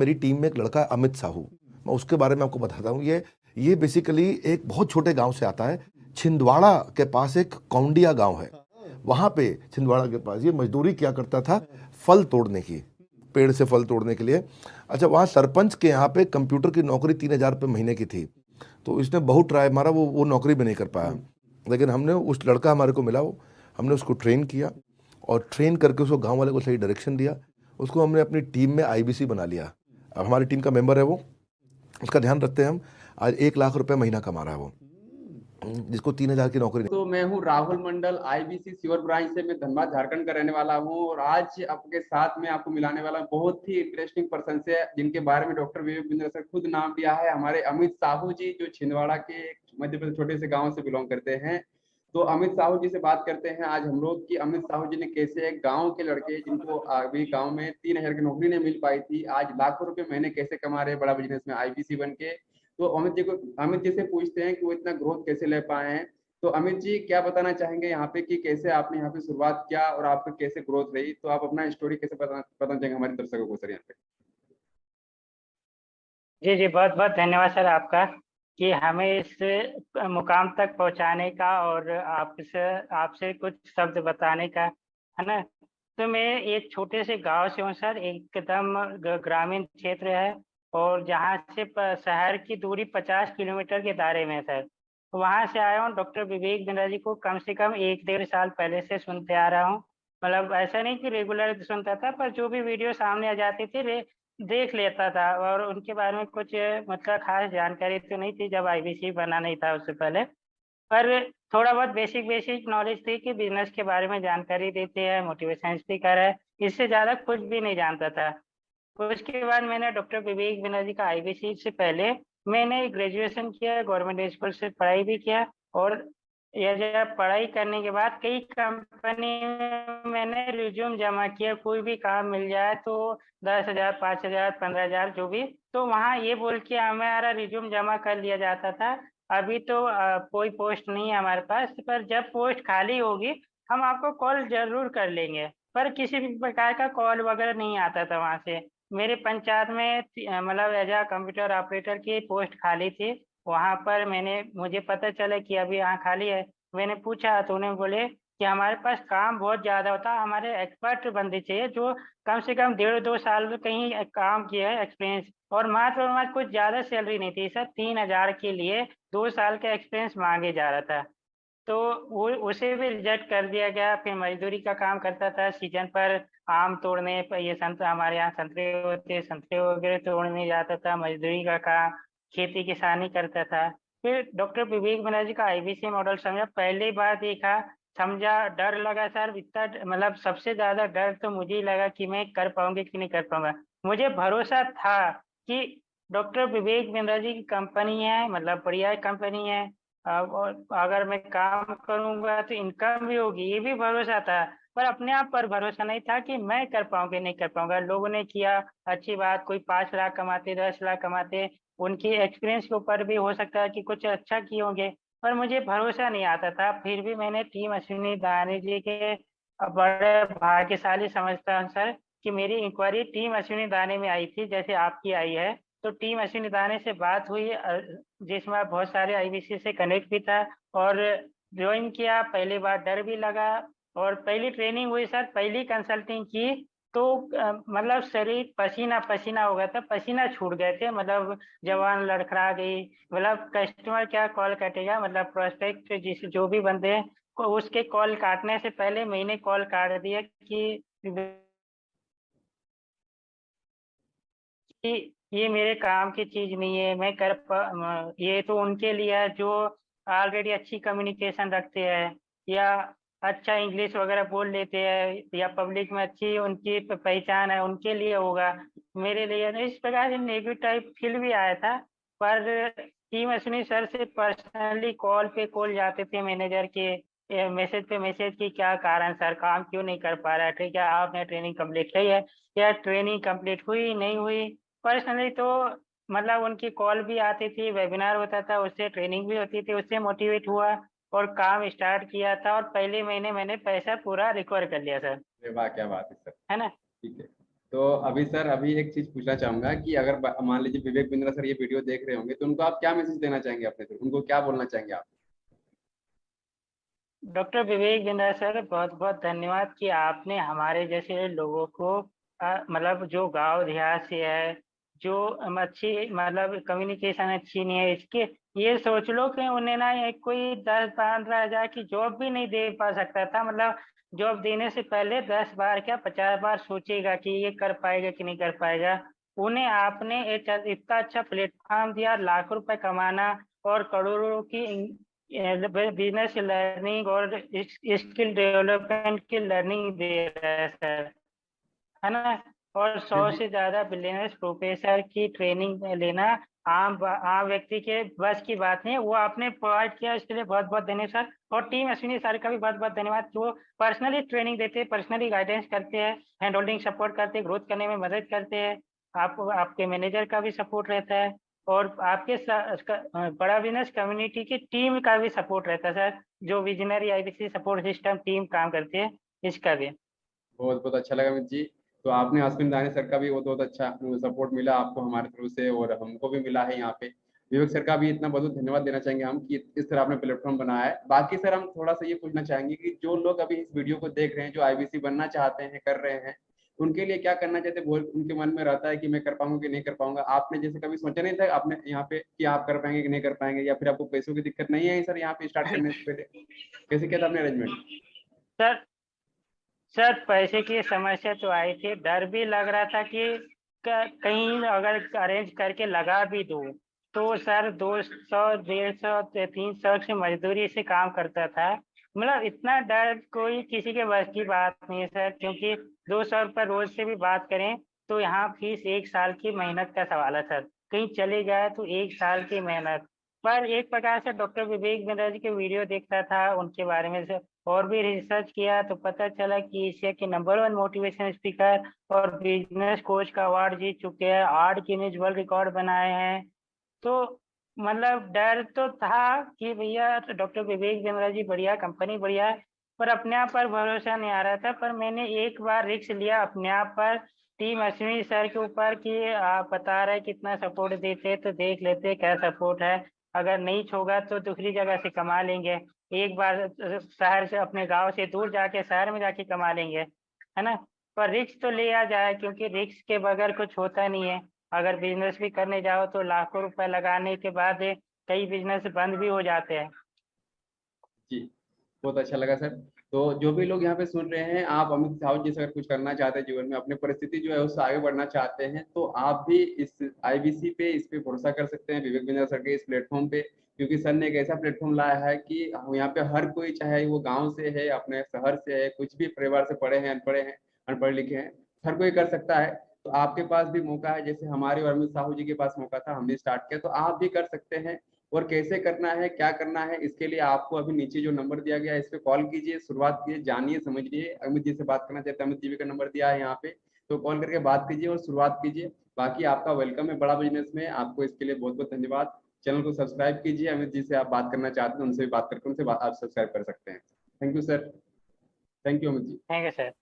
मेरी टीम में एक लड़का है अमित साहू, मैं उसके बारे में आपको बताता हूँ। ये बेसिकली एक बहुत छोटे गांव से आता है। छिंदवाड़ा के पास एक कौंडिया गांव है, वहां पे छिंदवाड़ा के पास ये मजदूरी किया करता था, फल तोड़ने की, पेड़ से फल तोड़ने के लिए। अच्छा, वहाँ सरपंच के यहाँ पे कंप्यूटर की नौकरी 3,000 रुपये महीने की थी, तो इसने बहुत ट्राई मारा, वो नौकरी भी नहीं कर पाया। लेकिन हमने उस लड़का हमारे को मिला, वो हमने उसको ट्रेन किया और ट्रेन करके उसको गांव वाले को सही डायरेक्शन दिया। उसको हमने अपनी टीम में आईबीसी बना लिया, अब हमारी टीम का मेंबर है वो, उसका ध्यान रखते हैं हम। आज 1 लाख रुपए महीना कमा रहा है वो, जिसको 3,000 की नौकरी नहीं। तो मैं हूँ राहुल मंडल, आईबीसी सीवर ब्रांच से, मैं धनबाद झारखंड का रहने वाला हूँ। और आज आपके साथ में आपको मिलाने वाला बहुत ही इंटरेस्टिंग पर्सन से, जिनके बारे में डॉक्टर विवेक बिंद्रा सर खुद नाम लिया है, हमारे अमित साहू जी, जो छिंदवाड़ा के मध्य प्रदेश छोटे से गाँव से बिलोंग करते हैं। तो अमित साहू जी से बात करते हैं आज हम लोग कि अमित साहू जी ने कैसे एक गांव के लड़के, जिनको अभी गांव में 3,000 की नौकरी नहीं मिल पाई थी, आज लाखों रुपए महीने कैसे कमा रहे हैं बड़ा बिजनेस में आईबीसी बन के। तो अमित जी से पूछते हैं कि वो इतना ग्रोथ कैसे ले पाए हैं। तो अमित जी क्या बताना चाहेंगे यहाँ पे कि कैसे आपने यहाँ पे शुरुआत किया और आपका कैसे ग्रोथ रही, तो आप अपना स्टोरी कैसे बताना चाहेंगे हमारे दर्शकों को सर यहाँ पे। जी जी, बहुत बहुत धन्यवाद सर आपका कि हमें इस मुकाम तक पहुंचाने का और आपसे आपसे कुछ शब्द बताने का, है ना। तो मैं एक छोटे से गांव से हूँ सर, एकदम ग्रामीण क्षेत्र है, और जहाँ से शहर की दूरी 50 किलोमीटर के दायरे में है सर। वहाँ से आया हूँ। डॉक्टर विवेक बिंद्रा जी को कम से कम 1 डेढ़ साल पहले से सुनते आ रहा हूँ। मतलब ऐसा नहीं कि रेगुलर सुनता था, पर जो भी वीडियो सामने आ जाती थी देख लेता था, और उनके बारे में कुछ मतलब खास जानकारी तो नहीं थी जब आईबीसी बना नहीं था उससे पहले। पर थोड़ा बहुत बेसिक बेसिक नॉलेज थी कि बिजनेस के बारे में जानकारी देते हैं, मोटिवेशन स्पीकर है, इससे ज्यादा कुछ भी नहीं जानता था। उसके बाद मैंने डॉक्टर विवेक बनर्जी का आईबीसी से पहले मैंने ग्रेजुएशन किया, गवर्नमेंट स्कूल से पढ़ाई भी किया। और यह जब पढ़ाई करने के बाद कई कंपनी में मैंने रिज्यूम जमा किया, कोई भी काम मिल जाए तो 10,000, 5,000, 15,000 जो भी, तो वहाँ ये बोल के हमारा रिज्यूम जमा कर लिया जाता था। अभी तो कोई पोस्ट नहीं है हमारे पास, पर जब पोस्ट खाली होगी हम आपको कॉल जरूर कर लेंगे। पर किसी भी प्रकार का कॉल वगैरह नहीं आता था वहां से। मेरे पंचायत में मतलब एज आ कंप्यूटर ऑपरेटर की पोस्ट खाली थी। वहां पर मुझे पता चला कि अभी यहाँ खाली है। मैंने पूछा तो उन्हें बोले कि हमारे पास काम बहुत ज्यादा होता है, हमारे एक्सपर्ट बंदे चाहिए जो कम से कम 1.5 2 साल में कहीं काम किया है, एक्सपीरियंस। और मात्र कुछ ज्यादा सैलरी नहीं थी सर, 3,000 के लिए 2 साल का एक्सपीरियंस मांगे जा रहा था। तो वो उसे भी रिजेक्ट कर दिया गया। फिर मजदूरी का काम करता था, सीजन पर आम तोड़ने पर, ये संतरा हमारे यहाँ संतरे होते, संतरे वगैरह तोड़ने जाता था, मजदूरी का काम, खेती किसानी करता था। फिर डॉक्टर विवेक बनर्जी का आईबीसी मॉडल समझा, पहली बार देखा, समझा, डर लगा सर। इतना मतलब सबसे ज्यादा डर तो मुझे ही लगा कि मैं कर पाऊंगी कि नहीं कर पाऊंगा। मुझे भरोसा था कि डॉक्टर विवेक बिंद्रा जी की कंपनी है, मतलब बढ़िया कंपनी है, और अगर मैं काम करूंगा तो इनकम भी होगी, ये भी भरोसा था। पर अपने आप पर भरोसा नहीं था कि मैं कर पाऊंगा नहीं कर पाऊंगा। लोगों ने किया, अच्छी बात, कोई 5 लाख कमाते, 10 लाख कमाते, उनकी एक्सपीरियंस के ऊपर भी हो सकता है कि कुछ अच्छा किए होंगे। पर मुझे भरोसा नहीं आता था। फिर भी मैंने टीम अश्विनी दानी जी के बड़े भाग्यशाली समझता हूँ सर कि मेरी इंक्वायरी टीम अश्विनी दानी में आई थी, जैसे आपकी आई है। तो टीम अश्विनी दानी से बात हुई, जिसमें बहुत सारे आईबीसी से कनेक्ट भी था, और ज्वाइन किया। पहली बार डर भी लगा, और पहली ट्रेनिंग हुई सर, पहली कंसल्टिंग की तो मतलब शरीर पसीना पसीना हो गया था, पसीना छूट गए थे, मतलब जवान लड़खड़ा गई। मतलब कस्टमर क्या कॉल काटेगा, मतलब प्रोस्पेक्ट जिस जो भी बंदे हैं उसके कॉल काटने से पहले मैंने कॉल काट दिया कि ये मेरे काम की चीज नहीं है, मैं ये तो उनके लिए है जो ऑलरेडी अच्छी कम्युनिकेशन रखते हैं, या अच्छा इंग्लिश वगैरह बोल लेते हैं, या पब्लिक में अच्छी उनकी पहचान है, उनके लिए होगा, मेरे लिए नहीं। इस प्रकार से नेगेटिव टाइप फील भी आया था। पर टीम अश्विनी सर से पर्सनली कॉल पे कॉल जाते थे मैनेजर के, मैसेज पे मैसेज की क्या कारण सर, काम क्यों नहीं कर पा रहा है, ठीक है आपने ट्रेनिंग कंप्लीट की है, या ट्रेनिंग कंप्लीट हुई नहीं हुई। पर्सनली तो मतलब उनकी कॉल भी आती थी, वेबिनार होता था, उससे ट्रेनिंग भी होती थी, उससे मोटिवेट हुआ और काम स्टार्ट किया था, और पहले महीने मैंने पैसा पूरा रिकवर कर लिया सर। वाह क्या बात है सर। है ना। ठीक है। तो अभी सर, अभी एक चीज पूछना चाहूंगा कि अगर मान लीजिए विवेक बिंद्रा सर ये वीडियो देख रहे होंगे, तो उनको आप क्या मैसेज देना चाहेंगे अपने से, उनको क्या बोलना चाहेंगे आप? डॉक्टर विवेक बिंद्रा सर, बहुत बहुत धन्यवाद कि आपने हमारे जैसे लोगों को मतलब जो गांव देहात से है, जो अच्छी मतलब कम्युनिकेशन अच्छी नहीं है, इसके ये सोच लो कि उन्हें ना एक कोई 10-15 हजार की जॉब भी नहीं दे पा सकता था। मतलब जॉब देने से पहले 10 बार क्या 50 बार सोचेगा कि ये कर पाएगा कि नहीं कर पाएगा। उन्हें आपने एक इतना अच्छा प्लेटफॉर्म दिया, लाखों रुपए कमाना और करोड़ों की बिजनेस लर्निंग और स्किल डेवलपमेंट की लर्निंग दे रहा है सर, है ना। और 100 जी से ज्यादा बिजनेस प्रोफेसर की ट्रेनिंग लेना आम व्यक्ति के बस की बात नहीं है। वो आपने प्रोवाइड किया, इसके लिए बहुत बहुत धन्यवाद सर। और टीम अश्विनी सर का भी बहुत बहुत धन्यवाद, जो पर्सनली ट्रेनिंग देते हैं, पर्सनली गाइडेंस करते हैं, हैंड होल्डिंग सपोर्ट करते हैं, ग्रोथ करने में मदद करते हैं। आपके मैनेजर का भी सपोर्ट रहता है, और आपके बड़ा बिजनेस कम्युनिटी की टीम का भी सपोर्ट रहता है सर, जो visionary IBC support system team काम करती है, इसका भी। बहुत बहुत अच्छा लगा अमित जी। तो आपने अश्विन दानी सर का भी बहुत बहुत अच्छा सपोर्ट मिला आपको हमारे तरफ से, और हमको भी मिला है यहाँ पे। विवेक सर का भी इतना बहुत धन्यवाद देना चाहेंगे हम कि इस तरह आपने प्लेटफॉर्म बनाया है। बाकी सर हम थोड़ा सा ये पूछना चाहेंगे कि जो लोग अभी इस वीडियो को देख रहे हैं, जो आईबीसी बनना चाहते हैं, कर रहे हैं, उनके लिए क्या करना चाहते हैं? बहुत उनके मन में रहता है कि मैं कर पाऊंगा कि नहीं कर पाऊंगा। आपने जैसे कभी सोचा नहीं था आपने यहाँ पे कि आप कर पाएंगे कि नहीं कर पाएंगे, या फिर आपको पैसों की दिक्कत नहीं है सर यहाँ पे स्टार्ट करने से पहले? कैसे किया था आपने अरेंजमेंट? सर सर पैसे की समस्या तो आई थी, डर भी लग रहा था कि कहीं अगर अरेंज करके लगा भी दूं तो सर 200 150 300 की मजदूरी से काम करता था। मतलब इतना डर कोई किसी के बस की बात नहीं है सर, क्योंकि 200 रुपये रोज से भी बात करें तो यहाँ फीस 1 साल की मेहनत का सवाल है सर। कहीं चले गए तो 1 साल की मेहनत। पर एक प्रकार से डॉक्टर विवेक बिंद्रा जी के वीडियो देखता था, उनके बारे में से और भी रिसर्च किया तो पता चला कि एशिया के नंबर 1 मोटिवेशन स्पीकर और बिजनेस कोच का अवार्ड जीत चुके हैं, 8 गिनीज वर्ल्ड रिकॉर्ड बनाए हैं। तो मतलब डर तो था कि भैया डॉक्टर विवेक बिंद्रा जी बढ़िया, कंपनी बढ़िया है, पर अपने आप पर भरोसा नहीं आ रहा था। पर मैंने एक बार रिस्क लिया अपने आप पर, टीम अश्विनी सर के ऊपर, कि आप बता रहे कितना सपोर्ट देते तो देख लेते क्या सपोर्ट है। अगर नहीं होगा तो दूसरी जगह से कमा लेंगे, एक बार शहर से, अपने गांव से दूर जाके शहर में जाके कमा लेंगे, है ना। पर रिस्क तो लिया जाए, क्योंकि रिस्क के बगैर कुछ होता नहीं है। अगर बिजनेस भी करने जाओ तो लाखों रुपए लगाने के बाद कई बिजनेस बंद भी हो जाते हैं। जी बहुत अच्छा लगा सर। तो जो भी लोग यहाँ पे सुन रहे हैं, आप अमित साहू जी से अगर कुछ करना चाहते हैं जीवन में, अपने परिस्थिति जो है उससे आगे बढ़ना चाहते हैं, तो आप भी इस आईबीसी पे, इस पे भरोसा कर सकते हैं, विवेक बिंद्रा सर के इस प्लेटफॉर्म पे। क्योंकि सर ने एक ऐसा प्लेटफॉर्म लाया है कि यहाँ पे हर कोई, चाहे वो गाँव से है, अपने शहर से है, कुछ भी परिवार से पढ़े हैं, अनपढ़े हैं, अनपढ़े लिखे हैं, हर कोई कर सकता है। तो आपके पास भी मौका है, जैसे हमारे और अमित साहू जी के पास मौका था, हमने स्टार्ट किया, तो आप भी कर सकते हैं। और कैसे करना है, क्या करना है, इसके लिए आपको अभी नीचे जो नंबर दिया गया है इस पे कॉल कीजिए, शुरुआत कीजिए, जानिए समझिए। अमित जी से बात करना चाहते हैं, अमित जी का नंबर दिया है यहाँ पे, तो कॉल करके बात कीजिए और शुरुआत कीजिए। बाकी आपका वेलकम है बड़ा बिजनेस में, आपको इसके लिए बहुत बहुत धन्यवाद। चैनल को सब्सक्राइब कीजिए। अमित जी से आप बात करना चाहते हैं, उनसे भी बात करके उनसे आप सब्सक्राइब कर सकते हैं। Thank you sir. Thank you Amit ji. Thank you sir.